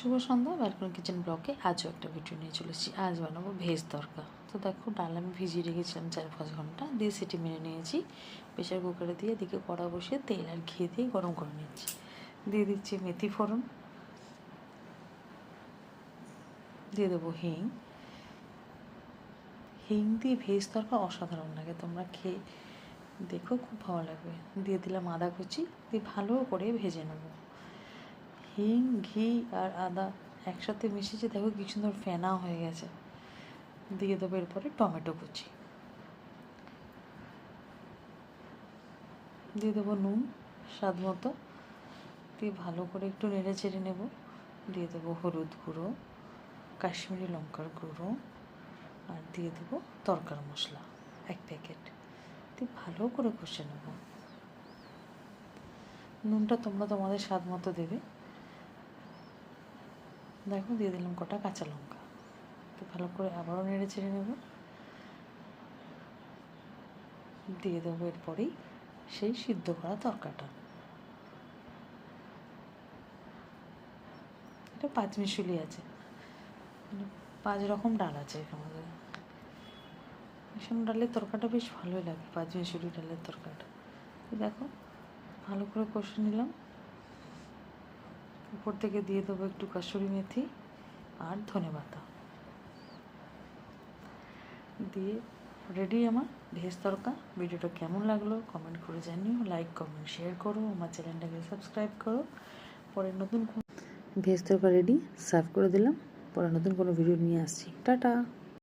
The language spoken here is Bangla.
শুভ সন্ধ্যা। ব্যালকনি কিচেন ব্লকে আজও একটা ভিডিও নিয়ে চলেছি। আজ বানাবো ভেজ তরকা। তো দেখো, ডাল আমি ভিজিয়ে রেখেছিলাম 4-5 ঘন্টা, দিয়ে সিটি মেরে নিয়েছি। প্রেশার কুকারে দিয়ে এদিকে কড়া বসিয়ে তেল আর ঘি দিয়ে গরম করে নিচ্ছি। দিয়ে দিচ্ছি মেথি ফোড়ন, দিয়ে দেবো হিং। হিং দিয়ে ভেজ তরকা অসাধারণ লাগে, তোমরা খেয়ে দেখো, খুব ভালো লাগবে। দিয়ে দিলাম আদা কুচি, দিয়ে ভালো করে ভেজে নেবো। হিং, ঘি আর আদা একসাথে মিশিয়েছে, দেখো কি সুন্দর ফেনা হয়ে গেছে। দিয়ে দেবো এরপরে টমেটো কুচি, দিয়ে দেবো নুন স্বাদ মতো, দিয়ে ভালো করে একটু নেড়ে চেড়ে নেব। দিয়ে দেবো হলুদ গুঁড়ো, কাশ্মীরি লঙ্কার গুঁড়ো, আর দিয়ে দেবো তরকার মশলা 1 প্যাকেট, দিয়ে ভালো করে কষে নেব। নুনটা তোমরা তোমাদের স্বাদ মতো দেবে। দেখো, দিয়ে দিলাম কটা কাঁচা লঙ্কা, তো ভালো করে আবারও নেড়ে চেড়ে নেব। দিয়ে দেবো এরপরেই সেই সিদ্ধ করা তরকাটা। এটা 5 মিশালি আছে, 5 রকম ডাল আছে আমাদের। এসব ডালের তরকাটা বেশ ভালোই লাগে, 5 মিশালি ডালের তরকাটা। দেখো, ভালো করে কষে নিলাম। উপর থেকে দিয়ে দেবো একটু কাসুরি মেথি আর ধনেপাতা, দিয়ে রেডি আমার ভেজ তরকা। ভিডিওটা কেমন লাগলো কমেন্ট করে জানিও, লাইক কমেন্ট শেয়ার করো, আমার চ্যানেলটাকে সাবস্ক্রাইব করো। পরে নতুন ভেজ তরকা রেডি, সার্ভ করে দিলাম। পরে নতুন কোনো ভিডিও নিয়ে আসছি। টাটা।